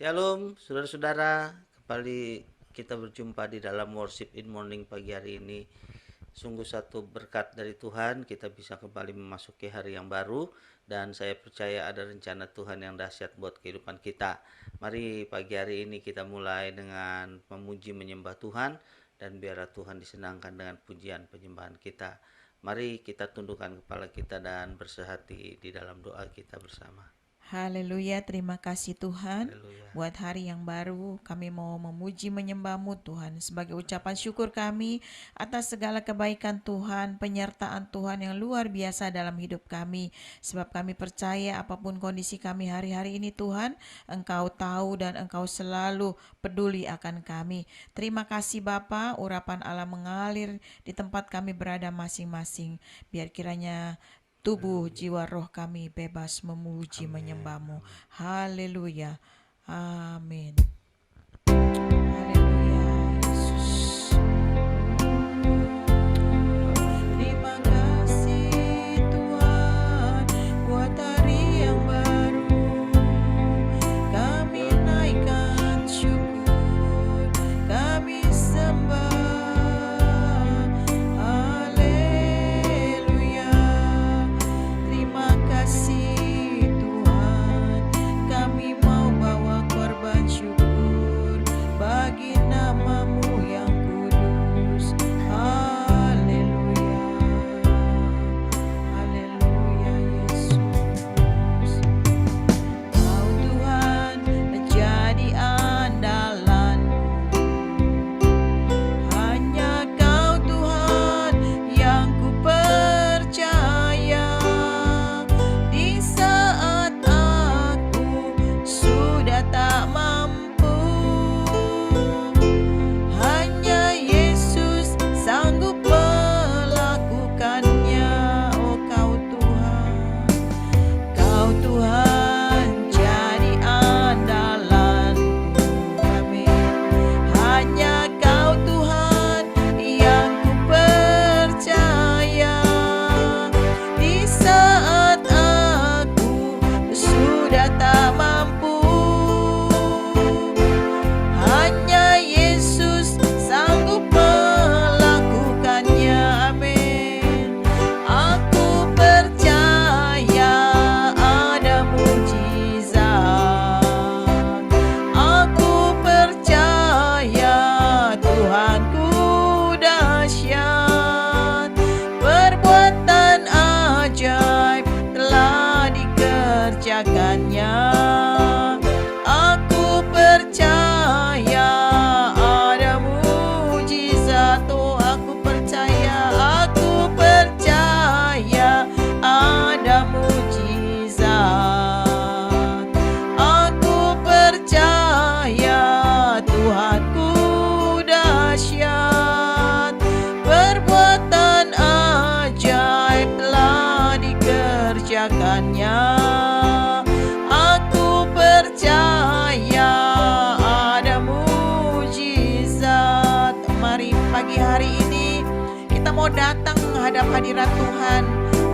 Shalom, saudara-saudara. Kembali kita berjumpa di dalam worship in morning pagi hari ini. Sungguh satu berkat dari Tuhan, kita bisa kembali memasuki hari yang baru. Dan saya percaya ada rencana Tuhan yang dahsyat buat kehidupan kita. Mari pagi hari ini kita mulai dengan memuji menyembah Tuhan. Dan biarlah Tuhan disenangkan dengan pujian penyembahan kita. Mari kita tundukkan kepala kita dan bersehati di dalam doa kita bersama. Haleluya, terima kasih Tuhan. Haleluya. Buat hari yang baru, kami mau memuji menyembah-Mu Tuhan sebagai ucapan syukur kami atas segala kebaikan Tuhan, penyertaan Tuhan yang luar biasa dalam hidup kami. Sebab kami percaya apapun kondisi kami hari-hari ini Tuhan, Engkau tahu dan Engkau selalu peduli akan kami. Terima kasih Bapa, urapan Allah mengalir di tempat kami berada masing-masing. Biar kiranya tubuh, jiwa, roh kami bebas memuji menyembah-Mu. Haleluya. Amin. Haleluya, Yesus. Terima kasih Tuhan buat hari yang baru. Kami naikkan syukur, kami sembah. Haleluya. Terima kasih Tuhan, kami mau bawa korban syukur bagi nama-Mu yang kudus. Haleluya. Haleluya Yesus. Kau Tuhan menjadi andalanku. Hanya Kau Tuhan yang ku percaya. Di saat aku sudah tak mampu, hanya Yesus sanggup melakukannya. Oh Kau Tuhan, Kau Tuhan jadi andalanku. Amin. Hanya Kau Tuhan yang ku percaya. Di saat aku sudah tak mampu, hanya Yesus sanggup melakukannya. Amin. Aku percaya ada mujizat. Aku percaya Tuhanku dahsyat. Perbuatan ajaib telah dikerjakannya. Aku percaya ada mujizat. Oh, aku percaya ada mujizat. Aku percaya Tuhanku dahsyat. Perbuatan ajaib telah dikerjakannya. Aku percaya ada mujizat. Mari pagi hari ini kita mau datang menghadap hadirat Tuhan.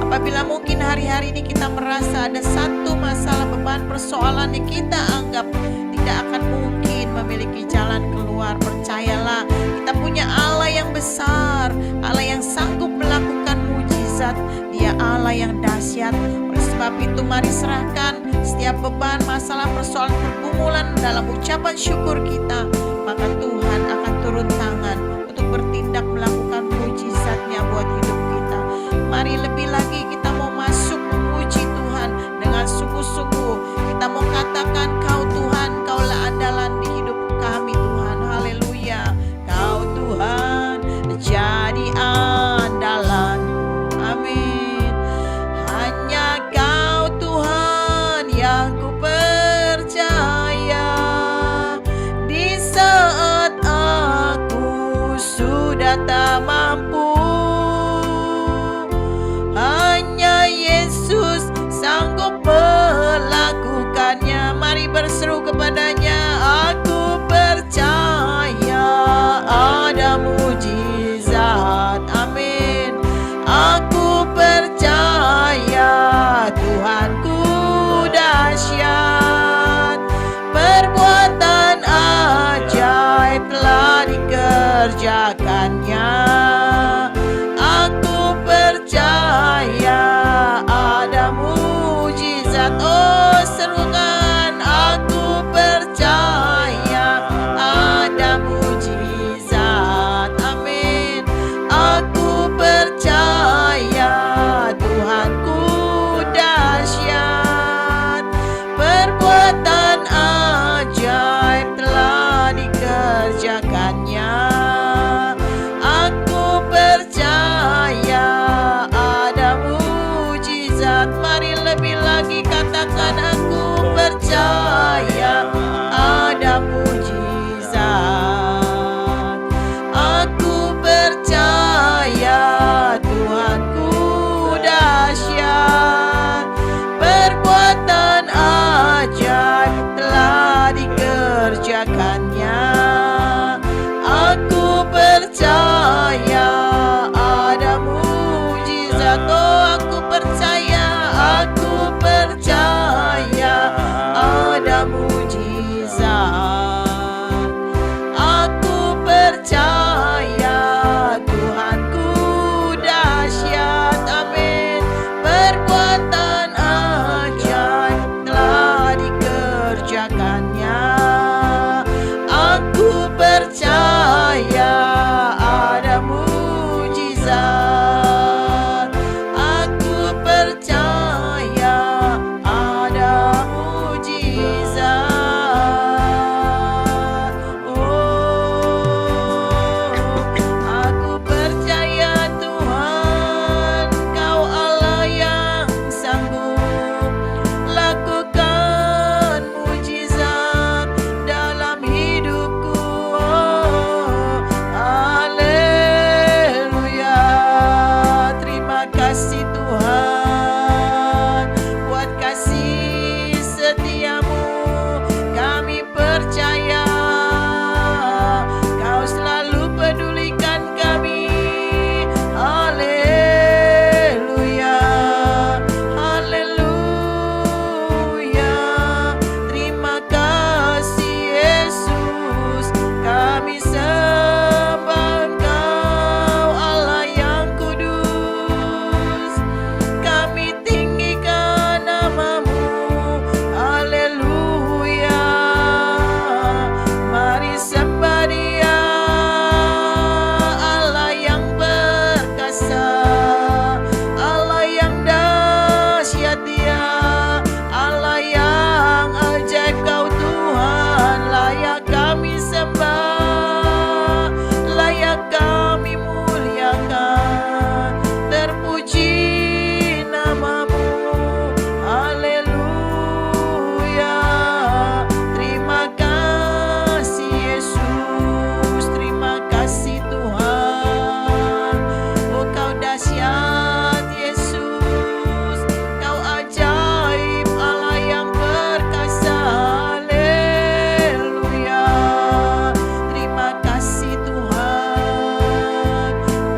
Apabila mungkin hari-hari ini kita merasa ada satu masalah, beban, persoalan yang kita anggap tidak akan mungkin memiliki jalan keluar, percayalah kita punya Allah yang besar, Allah yang sanggup melakukan mujizat. Dia Allah yang dahsyat. Oleh sebab itu mari serahkan setiap beban, masalah, persoalan, pergumulan dalam ucapan syukur kita. Maka Tuhan akan turun tangan untuk bertindak melakukan mujizatnya buat hidup kita. Mari lebih lagi kita mau masuk memuji Tuhan dengan sungguh-sungguh. Kita mau katakan Kau Tuhan, Kaulah andalan di hidup kami Tuhan. Haleluya. Kau Tuhan jadi andalan. Amin. Hanya Kau Tuhan yang ku percaya. Di saat dikerjakannya. Aku percaya ada mujizat. Oh, serukan, aku percaya ada mujizat. Amin. Aku percaya Tuhanku dahsyat, perbuatan ajaib telah dikerjakannya. Aku percaya ada mujizat. Mari lebih lagi katakan, aku percaya ada mujizat. Aku percaya Tuhanku dahsyat, perbuatan ajaib telah dikerjakannya. Aku percaya ada mujizat. Oh, aku percaya ada mujizat. Aku percaya Tuhanku dahsyat. Amin. Perbuatan ajaib telah dikerjakannya. Aku percaya ada mujizat. Aku percaya ada mujizat. Oh, aku percaya Tuhan, Kau Allah yang sanggup lakukan mujizat dalam hidupku. Oh, haleluya. Terima kasih Tuhan buat kasih setiamu. Kami percaya Kau selalu pedulikan kami. Haleluya, haleluya. Terima kasih Yesus, kami sembah Engkau Allah yang kudus. Kami tinggikan nama-Mu. Haleluya. Mari sembah Dia, Allah yang perkasa, Allah yang dahsyat Dia, Allah yang ajaib. Kau Tuhan layak kami sembah, layak kami muliakan. Terpuji nama-Mu. Haleluya. Terima kasih Yesus, terima kasih Tuhan. Oh, Kau dahsyat Yesus, Kau ajaib, Allah yang perkasa. Haleluya. Terima kasih Tuhan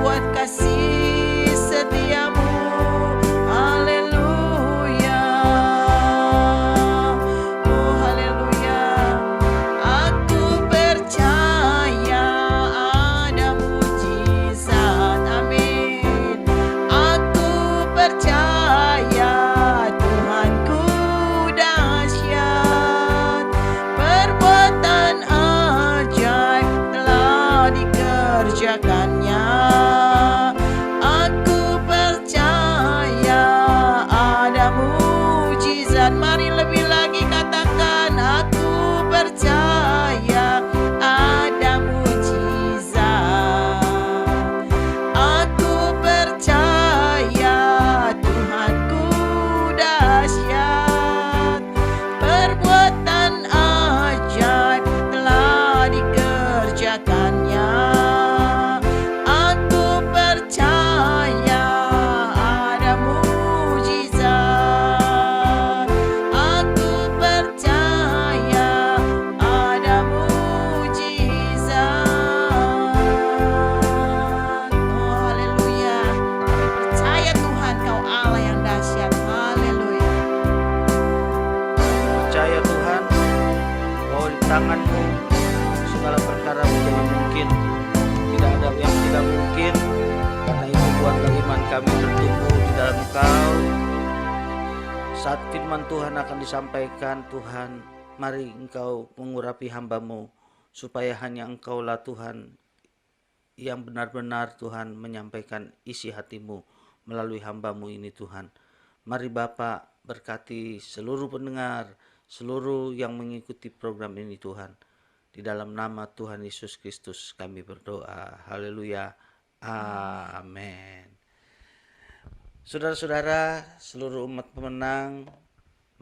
buat kasih setiamu. Haleluya. Oh, haleluya. Aku percaya ada mujizat. Amin. Aku percaya Tuhanku dahsyat, perbuatan ajaib telah dikerjakannya. Aku percaya ada mujizat. Mari lebih lagi katakan, aku percaya ada mujizat. Aku percaya Tuhanku dahsyat, perbuatan ajaib telah dikerjakannya. Engkau. Saat firman Tuhan akan disampaikan, Tuhan, mari Engkau mengurapi hamba-Mu, supaya hanya Engkaulah Tuhan yang benar-benar Tuhan menyampaikan isi hati-Mu melalui hamba-Mu ini Tuhan. Mari Bapa berkati seluruh pendengar, seluruh yang mengikuti program ini Tuhan. Di dalam nama Tuhan Yesus Kristus kami berdoa. Haleluya. Amin. Saudara-saudara, seluruh umat pemenang,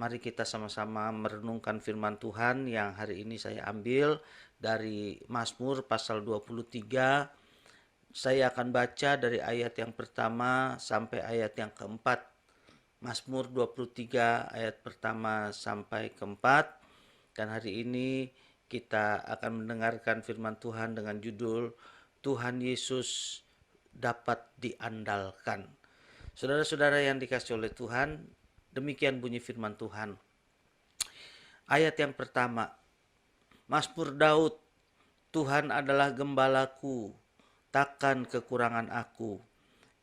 mari kita sama-sama merenungkan firman Tuhan yang hari ini saya ambil dari Mazmur pasal 23. Saya akan baca dari ayat yang pertama sampai ayat yang keempat. Mazmur 23 ayat pertama sampai keempat. Dan hari ini kita akan mendengarkan firman Tuhan dengan judul Tuhan Yesus dapat diandalkan. Saudara-saudara yang dikasihi oleh Tuhan, demikian bunyi firman Tuhan. Ayat yang pertama, Mazmur Daud, Tuhan adalah gembalaku, takkan kekurangan aku.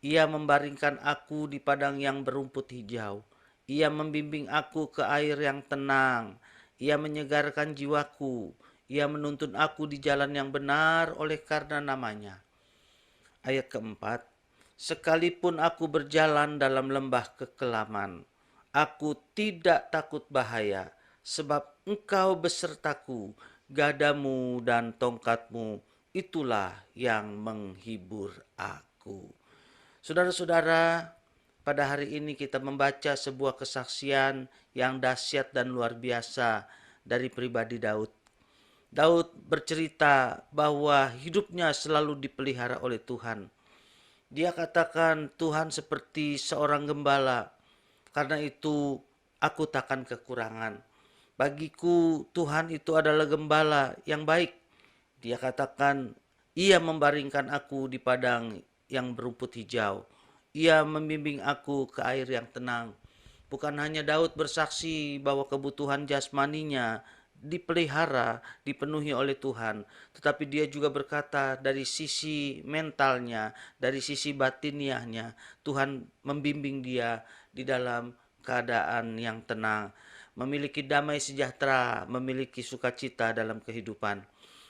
Ia membaringkan aku di padang yang berumput hijau. Ia membimbing aku ke air yang tenang. Ia menyegarkan jiwaku. Ia menuntun aku di jalan yang benar oleh karena namanya. Ayat keempat, sekalipun aku berjalan dalam lembah kekelaman, aku tidak takut bahaya, sebab Engkau besertaku, gadamu dan tongkatmu, itulah yang menghibur aku. Saudara-saudara, pada hari ini kita membaca sebuah kesaksian yang dahsyat dan luar biasa dari pribadi Daud. Daud bercerita bahwa hidupnya selalu dipelihara oleh Tuhan. Dia katakan, Tuhan seperti seorang gembala, karena itu aku takkan kekurangan. Bagiku Tuhan itu adalah gembala yang baik. Dia katakan, ia membaringkan aku di padang yang berumput hijau. Ia membimbing aku ke air yang tenang. Bukan hanya Daud bersaksi bahwa kebutuhan jasmaninya dipelihara, dipenuhi oleh Tuhan, tetapi dia juga berkata dari sisi mentalnya, dari sisi batiniahnya, Tuhan membimbing dia di dalam keadaan yang tenang, memiliki damai sejahtera, memiliki sukacita dalam kehidupan.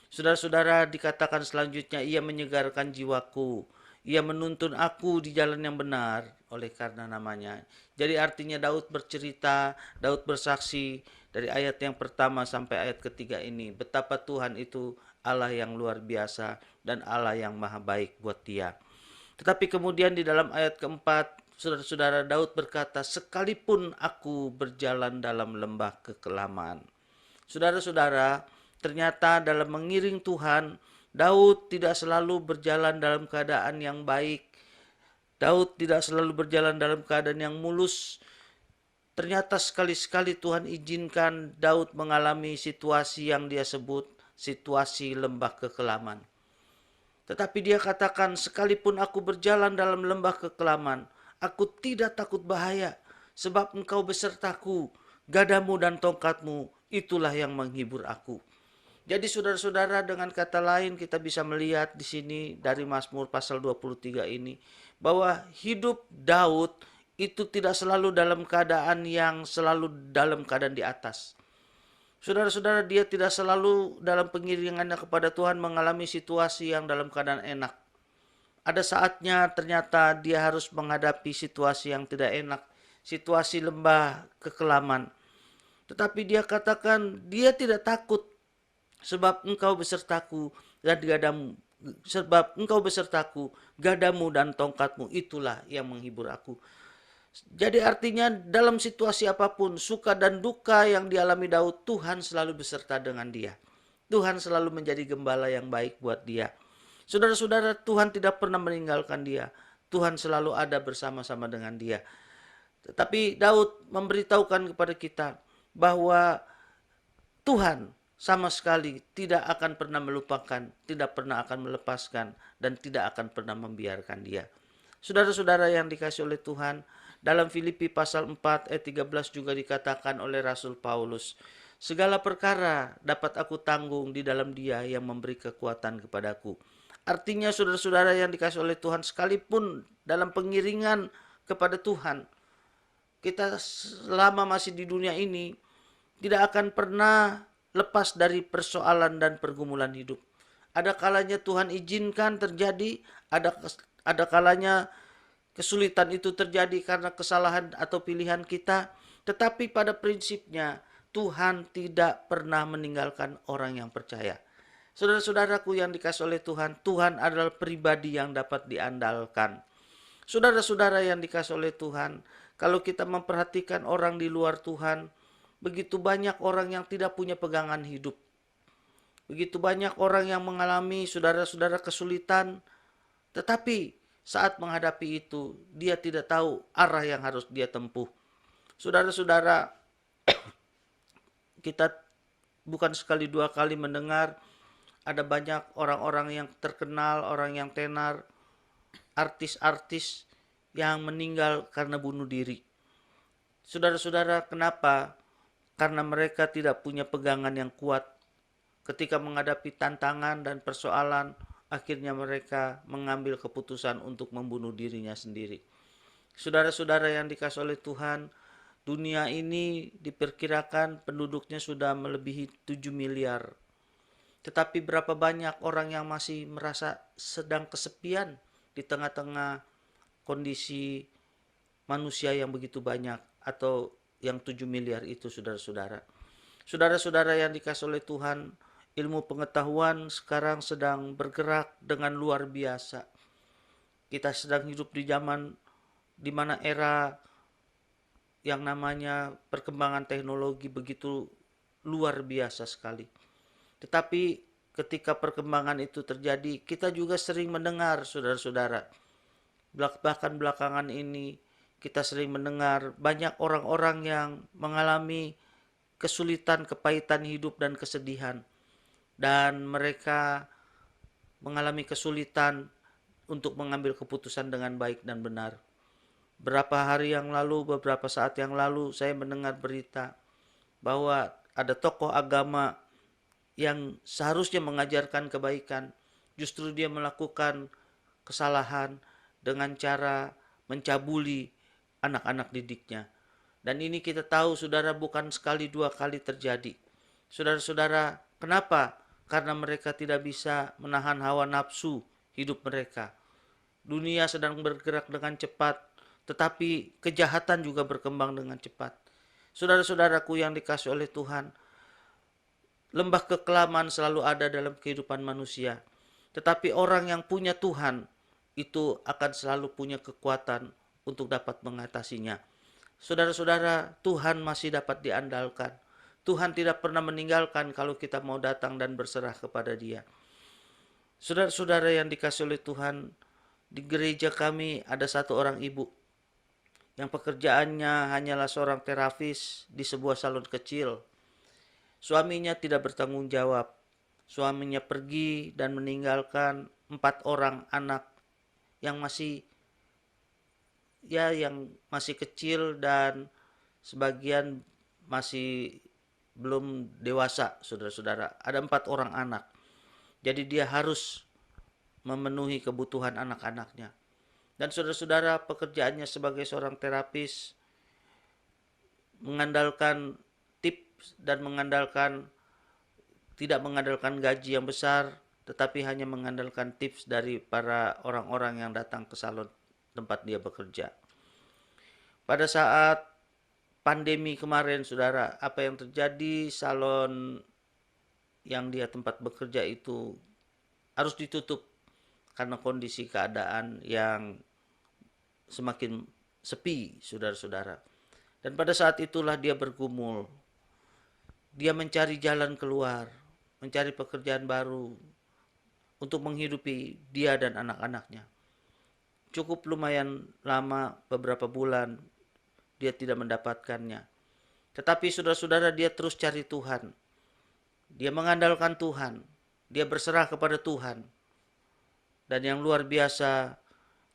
Saudara-saudara, dikatakan selanjutnya, ia menyegarkan jiwaku, ia menuntun aku di jalan yang benar oleh karena namanya. Jadi artinya Daud bercerita, Daud bersaksi dari ayat yang pertama sampai ayat ketiga ini, betapa Tuhan itu Allah yang luar biasa dan Allah yang maha baik buat dia. Tetapi kemudian di dalam ayat keempat, saudara-saudara, Daud berkata, sekalipun aku berjalan dalam lembah kekelaman. Saudara-saudara, ternyata dalam mengiring Tuhan, Daud tidak selalu berjalan dalam keadaan yang baik. Daud tidak selalu berjalan dalam keadaan yang mulus. Ternyata sekali-sekali Tuhan izinkan Daud mengalami situasi yang dia sebut situasi lembah kekelaman. Tetapi dia katakan, sekalipun aku berjalan dalam lembah kekelaman, aku tidak takut bahaya, sebab Engkau besertaku, gadamu dan tongkatmu, itulah yang menghibur aku. Jadi saudara-saudara, dengan kata lain kita bisa melihat di sini dari Mazmur pasal 23 ini, bahwa hidup Daud itu tidak selalu dalam keadaan yang selalu dalam keadaan di atas. Saudara-saudara, dia tidak selalu dalam pengiringannya kepada Tuhan mengalami situasi yang dalam keadaan enak. Ada saatnya ternyata dia harus menghadapi situasi yang tidak enak, situasi lembah kekelaman. Tetapi dia katakan dia tidak takut, sebab Engkau besertaku dan gadamu, sebab Engkau besertaku, gadamu dan tongkatmu, itulah yang menghibur aku. Jadi artinya dalam situasi apapun, suka dan duka yang dialami Daud, Tuhan selalu beserta dengan dia. Tuhan selalu menjadi gembala yang baik buat dia. Saudara-saudara, Tuhan tidak pernah meninggalkan dia. Tuhan selalu ada bersama-sama dengan dia. Tetapi Daud memberitahukan kepada kita bahwa Tuhan sama sekali tidak akan pernah melupakan, tidak pernah akan melepaskan, dan tidak akan pernah membiarkan dia. Saudara-saudara yang dikasihi oleh Tuhan, dalam Filipi pasal 4 ayat 13 juga dikatakan oleh Rasul Paulus, segala perkara dapat aku tanggung di dalam Dia yang memberi kekuatan kepadaku. Artinya saudara-saudara yang dikasihi oleh Tuhan, sekalipun dalam pengiringan kepada Tuhan, kita selama masih di dunia ini tidak akan pernah lepas dari persoalan dan pergumulan hidup. Ada kalanya Tuhan izinkan terjadi, ada kalanya kesulitan itu terjadi karena kesalahan atau pilihan kita, tetapi pada prinsipnya Tuhan tidak pernah meninggalkan orang yang percaya. Saudara-saudaraku yang dikasihi oleh Tuhan, Tuhan adalah pribadi yang dapat diandalkan. Saudara-saudara yang dikasihi oleh Tuhan, kalau kita memperhatikan orang di luar Tuhan, begitu banyak orang yang tidak punya pegangan hidup. Begitu banyak orang yang mengalami saudara-saudara kesulitan, tetapi saat menghadapi itu, dia tidak tahu arah yang harus dia tempuh. Saudara-saudara, kita bukan sekali dua kali mendengar ada banyak orang-orang yang terkenal, orang yang tenar, artis-artis yang meninggal karena bunuh diri. Saudara-saudara, kenapa? Karena mereka tidak punya pegangan yang kuat. Ketika menghadapi tantangan dan persoalan, akhirnya mereka mengambil keputusan untuk membunuh dirinya sendiri. Saudara-saudara yang dikasihi oleh Tuhan, dunia ini diperkirakan penduduknya sudah melebihi 7 miliar. Tetapi berapa banyak orang yang masih merasa sedang kesepian di tengah-tengah kondisi manusia yang begitu banyak, atau yang 7 miliar itu, saudara-saudara. Saudara-saudara yang dikasihi oleh Tuhan, ilmu pengetahuan sekarang sedang bergerak dengan luar biasa. Kita sedang hidup di zaman di mana era yang namanya perkembangan teknologi begitu luar biasa sekali. Tetapi ketika perkembangan itu terjadi, kita juga sering mendengar, saudara-saudara, bahkan belakangan ini kita sering mendengar banyak orang-orang yang mengalami kesulitan, kepahitan hidup dan kesedihan. Dan mereka mengalami kesulitan untuk mengambil keputusan dengan baik dan benar. Beberapa saat yang lalu saya mendengar berita bahwa ada tokoh agama yang seharusnya mengajarkan kebaikan, justru dia melakukan kesalahan dengan cara mencabuli anak-anak didiknya. Dan ini kita tahu, saudara, bukan sekali dua kali terjadi. Saudara-saudara, kenapa? Karena mereka tidak bisa menahan hawa nafsu hidup mereka. Dunia sedang bergerak dengan cepat, tetapi kejahatan juga berkembang dengan cepat. Saudara-saudaraku yang dikasihi oleh Tuhan, lembah kekelaman selalu ada dalam kehidupan manusia. Tetapi orang yang punya Tuhan itu akan selalu punya kekuatan untuk dapat mengatasinya. Saudara-saudara, Tuhan masih dapat diandalkan. Tuhan tidak pernah meninggalkan kalau kita mau datang dan berserah kepada Dia. Saudara-saudara yang dikasihi oleh Tuhan, di gereja kami ada satu orang ibu yang pekerjaannya hanyalah seorang terapis di sebuah salon kecil. Suaminya tidak bertanggung jawab. Suaminya pergi dan meninggalkan 4 orang anak yang masih kecil dan sebagian masih belum dewasa, saudara-saudara. Ada 4 orang anak. Jadi dia harus memenuhi kebutuhan anak-anaknya. Dan saudara-saudara, pekerjaannya sebagai seorang terapis mengandalkan tips dan tidak mengandalkan gaji yang besar, tetapi hanya mengandalkan tips dari para orang-orang yang datang ke salon tempat dia bekerja. Pada saat pandemi kemarin, saudara, apa yang terjadi? Salon yang dia tempat bekerja itu harus ditutup karena kondisi keadaan yang semakin sepi, saudara-saudara. Dan pada saat itulah dia bergumul. Dia mencari jalan keluar, mencari pekerjaan baru untuk menghidupi dia dan anak-anaknya. Cukup lumayan lama, beberapa bulan, dia tidak mendapatkannya. Tetapi saudara-saudara, dia terus cari Tuhan. Dia mengandalkan Tuhan. Dia berserah kepada Tuhan. Dan yang luar biasa,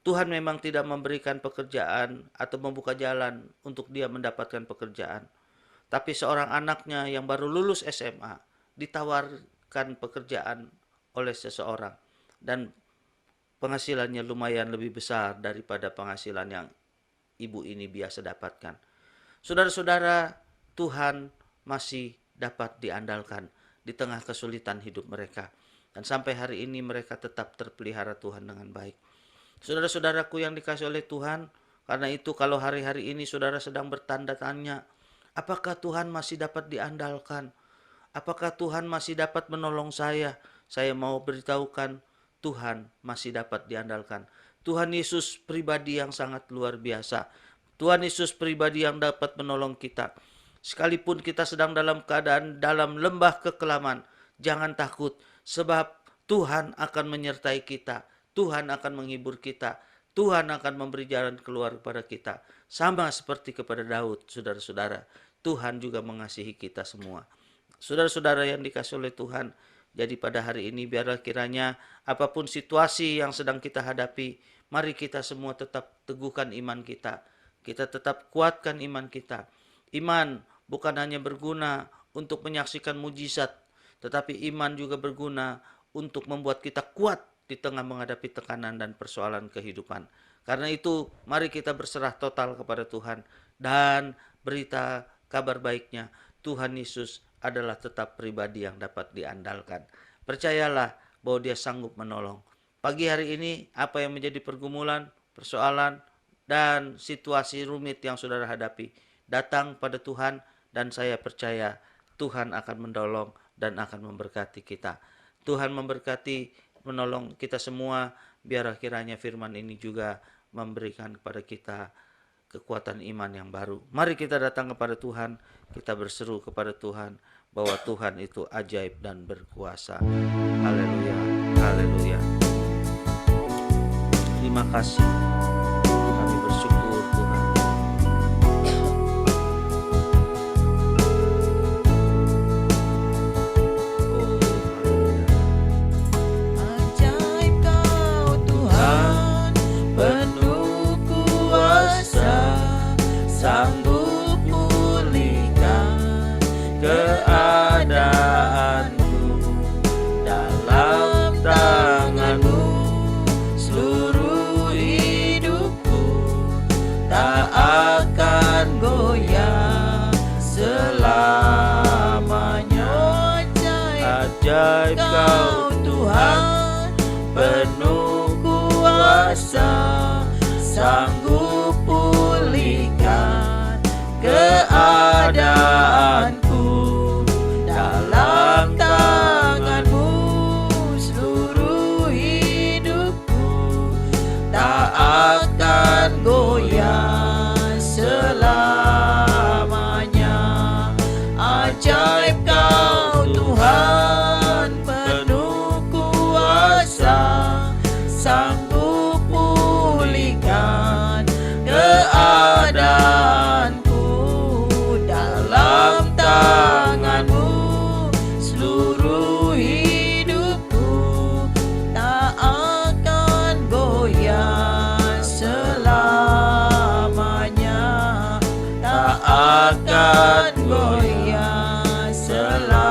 Tuhan memang tidak memberikan pekerjaan atau membuka jalan untuk dia mendapatkan pekerjaan. Tapi seorang anaknya yang baru lulus SMA ditawarkan pekerjaan oleh seseorang. Dan penghasilannya lumayan lebih besar daripada penghasilan yang ibu ini biasa dapatkan. Saudara-saudara, Tuhan masih dapat diandalkan di tengah kesulitan hidup mereka. Dan sampai hari ini mereka tetap terpelihara Tuhan dengan baik. Saudara-saudaraku yang dikasihi oleh Tuhan, karena itu kalau hari-hari ini saudara sedang bertanda tanya, apakah Tuhan masih dapat diandalkan? Apakah Tuhan masih dapat menolong saya? Saya mau beritahukan, Tuhan masih dapat diandalkan. Tuhan Yesus pribadi yang sangat luar biasa. Tuhan Yesus pribadi yang dapat menolong kita. Sekalipun kita sedang dalam keadaan dalam lembah kekelaman, jangan takut, sebab Tuhan akan menyertai kita. Tuhan akan menghibur kita. Tuhan akan memberi jalan keluar kepada kita. Sama seperti kepada Daud, saudara-saudara. Tuhan juga mengasihi kita semua. Saudara-saudara yang dikasihi oleh Tuhan, jadi pada hari ini biarlah kiranya apapun situasi yang sedang kita hadapi, mari kita semua tetap teguhkan iman kita. Kita tetap kuatkan iman kita. Iman bukan hanya berguna untuk menyaksikan mujizat, tetapi iman juga berguna untuk membuat kita kuat di tengah menghadapi tekanan dan persoalan kehidupan. Karena itu, mari kita berserah total kepada Tuhan. Dan berita kabar baiknya, Tuhan Yesus adalah tetap pribadi yang dapat diandalkan. Percayalah bahwa Dia sanggup menolong. Pagi hari ini, apa yang menjadi pergumulan, persoalan, dan situasi rumit yang saudara hadapi, datang pada Tuhan, dan saya percaya Tuhan akan menolong dan akan memberkati kita. Tuhan memberkati, menolong kita semua, biar kiranya firman ini juga memberikan kepada kita kekuatan iman yang baru. Mari kita datang kepada Tuhan, kita berseru kepada Tuhan bahwa Tuhan itu ajaib dan berkuasa. Haleluya, haleluya. Terima kasih. Kami bersyukur Tuhan. Ajaib Kau Tuhan, penuh kuasa, sanggup pulihkan keadaanku. Dalam tangan-Mu seluruh hidupku tak akan goyah selamanya. Ajaib Kau Tuhan, penuh kuasa, sanggup pulihkan keadaanku. Dalam tangan-Mu seluruh hidupku tak akan goyah selamanya. Ajaib Kau Tuhan, penuh kuasa, sanggup pulihkan keadaanku. Dalam tangan-Mu seluruh hidupku tak akan goyah selamanya. Tak akan goyah selamanya.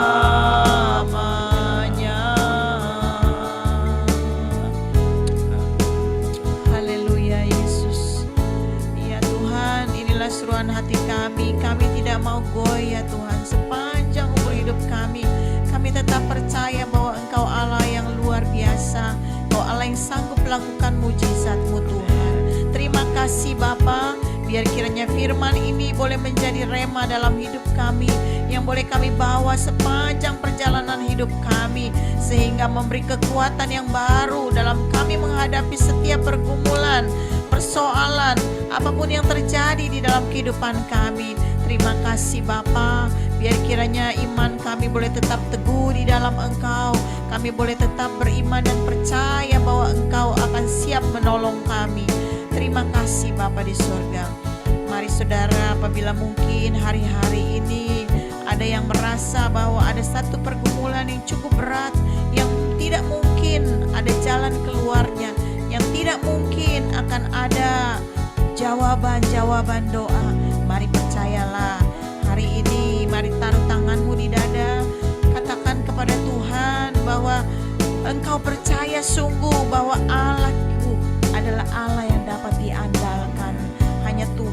Haleluya Yesus. Ya Tuhan, inilah seruan hati kami. Kami tidak mau goyah Tuhan sepanjang umur hidup kami. Kami tetap percaya bahwa Engkau Allah yang luar biasa. Engkau Allah yang sanggup melakukan mujizat-Mu Tuhan. Terima kasih Bapa. Biar kiranya firman ini boleh menjadi rema dalam hidup kami, yang boleh kami bawa sepanjang perjalanan hidup kami, sehingga memberi kekuatan yang baru dalam kami menghadapi setiap pergumulan, persoalan, apapun yang terjadi di dalam kehidupan kami. Terima kasih Bapa. Biar kiranya iman kami boleh tetap teguh di dalam Engkau. Kami boleh tetap beriman dan percaya bahwa Engkau akan siap menolong kami. Terima kasih Bapa di surga. Mari saudara, apabila mungkin hari-hari ini ada yang merasa bahwa ada satu pergumulan yang cukup berat, yang tidak mungkin ada jalan keluarnya, yang tidak mungkin akan ada jawaban-jawaban doa, mari percayalah hari ini, mari taruh tanganmu di dada, katakan kepada Tuhan bahwa engkau percaya sungguh bahwa Allahku adalah Allah yang dapat diandalkan. Hanya Tuhan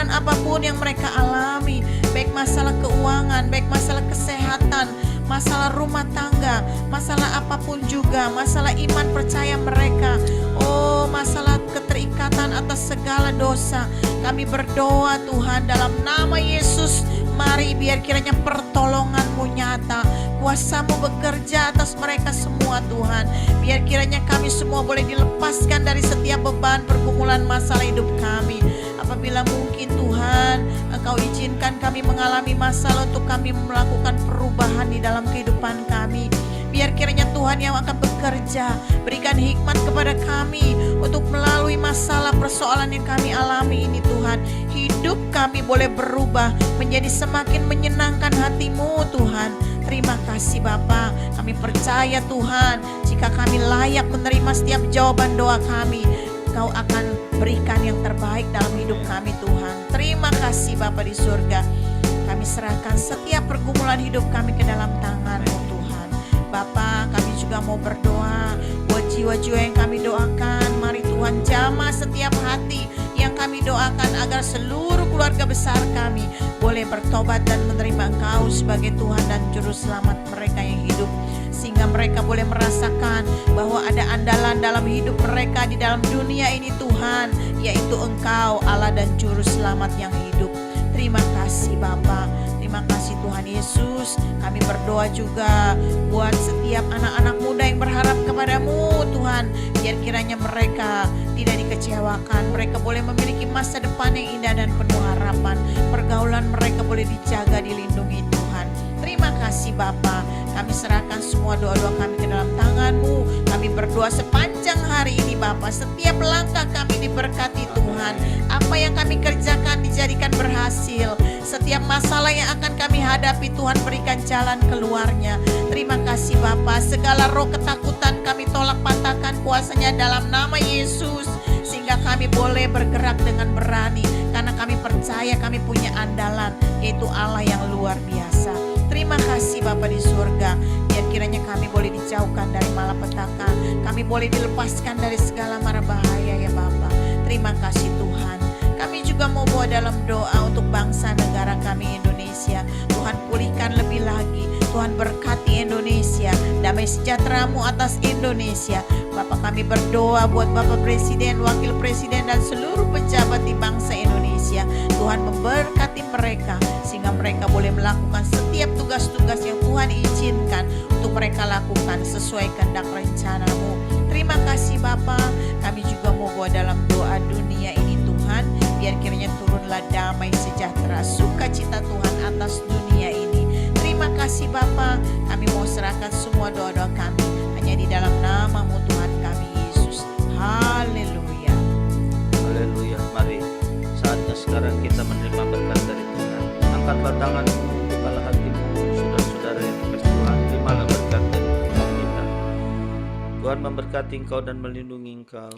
kesulitan apapun yang mereka alami, baik masalah keuangan, baik masalah kesehatan, masalah rumah tangga, masalah apapun juga, masalah iman percaya mereka, oh masalah keterikatan atas segala dosa. Kami berdoa Tuhan dalam nama Yesus, mari biar kiranya pertolongan-Mu nyata, kuasa-Mu bekerja atas mereka semua Tuhan. Biar kiranya kami semua boleh dilepaskan dari setiap beban pergumulan masalah hidup kami. Apabila mungkin Tuhan, Engkau izinkan kami mengalami masalah untuk kami melakukan perubahan di dalam kehidupan kami. Biar kiranya Tuhan yang akan bekerja, berikan hikmat kepada kami untuk melalui masalah persoalan yang kami alami ini Tuhan. Hidup kami boleh berubah menjadi semakin menyenangkan hati-Mu Tuhan. Terima kasih Bapa, kami percaya Tuhan, jika kami layak menerima setiap jawaban doa kami, Engkau akan berikan yang terbaik dalam hidup kami Tuhan. Terima kasih Bapa di surga. Kami serahkan setiap pergumulan hidup kami ke dalam tangan-Mu Tuhan. Bapa, kami juga mau berdoa buat jiwa-jiwa yang kami doakan. Mari Tuhan jamah setiap hati yang kami doakan agar seluruh keluarga besar kami boleh bertobat dan menerima Engkau sebagai Tuhan dan Juru Selamat mereka yang hidup, sehingga mereka boleh merasakan bahwa ada andalan dalam hidup mereka di dalam dunia ini Tuhan, yaitu Engkau Allah dan Juru Selamat yang hidup. Terima kasih Bapa, terima kasih Tuhan Yesus. Kami berdoa juga buat setiap anak-anak muda yang berharap kepadamu Tuhan, biar kiranya mereka tidak dikecewakan, mereka boleh memiliki masa depan yang indah dan penuh harapan, pergaulan mereka boleh dijaga, dilindungi Tuhan. Terima kasih Bapa, kami serahkan semua doa-doa kami ke dalam tangan-Mu. Kami berdoa sepanjang hari ini Bapa, setiap langkah kami diberkati Tuhan, apa yang kami kerjakan dijadikan berhasil, setiap masalah yang akan kami hadapi Tuhan berikan jalan keluarnya. Terima kasih Bapa, segala roh ketakutan kami tolak patahkan kuasanya dalam nama Yesus, sehingga kami boleh bergerak dengan berani, karena kami percaya kami punya andalan, yaitu Allah yang luar biasa. Terima kasih Bapa di surga, biar kiranya kami boleh dijauhkan dari malapetaka, kami boleh dilepaskan dari segala mara bahaya ya Bapa. Terima kasih Tuhan. Kami juga mau bawa dalam doa untuk bangsa negara kami Indonesia. Tuhan pulihkan lebih lagi, Tuhan berkati Indonesia, damai sejahtera-Mu atas Indonesia. Bapak kami berdoa buat Bapak Presiden, Wakil Presiden dan seluruh pejabat di bangsa Indonesia. Tuhan memberkati mereka sehingga mereka boleh melakukan setiap tugas-tugas yang Tuhan izinkan untuk mereka lakukan sesuai kehendak rencana-Mu. Terima kasih Bapa. Kami juga mau bawa dalam doa dunia ini Tuhan, biar kiranya turunlah damai sejahtera, sukacita Tuhan atas dunia ini. Terima kasih Bapa, kami mau serahkan semua doa-doa kami hanya di dalam nama-Mu Tuhan kami Yesus. Haleluya. Haleluya. Mari saatnya sekarang kita menerima berkat dari Tuhan. Angkatlah tanganmu, bukalah hatimu, saudara-saudara yang dikasihi Tuhan, terimalah berkat dari Tuhan kita. Tuhan memberkati engkau dan melindungi engkau.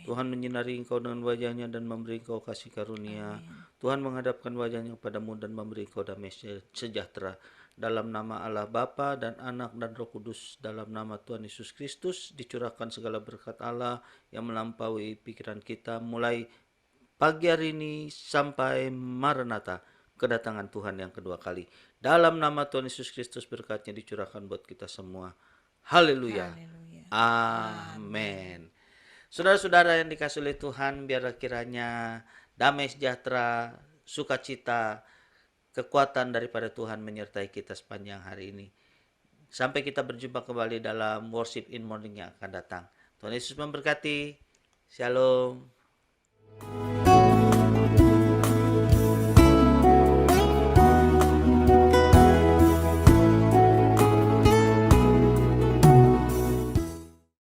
Tuhan menyinari engkau dengan wajah-Nya dan memberi engkau kasih karunia. Tuhan menghadapkan wajah-Nya kepadamu dan memberi engkau damai sejahtera. Dalam nama Allah Bapa dan Anak dan Roh Kudus, dalam nama Tuhan Yesus Kristus, dicurahkan segala berkat Allah yang melampaui pikiran kita mulai pagi hari ini sampai Maranatha, kedatangan Tuhan yang kedua kali. Dalam nama Tuhan Yesus Kristus berkat-Nya dicurahkan buat kita semua. Haleluya. Amin. Saudara-saudara yang dikasihi oleh Tuhan, biarlah kiranya damai sejahtera, sukacita, kekuatan daripada Tuhan menyertai kita sepanjang hari ini. Sampai kita berjumpa kembali dalam Worship in Morning yang akan datang. Tuhan Yesus memberkati. Shalom.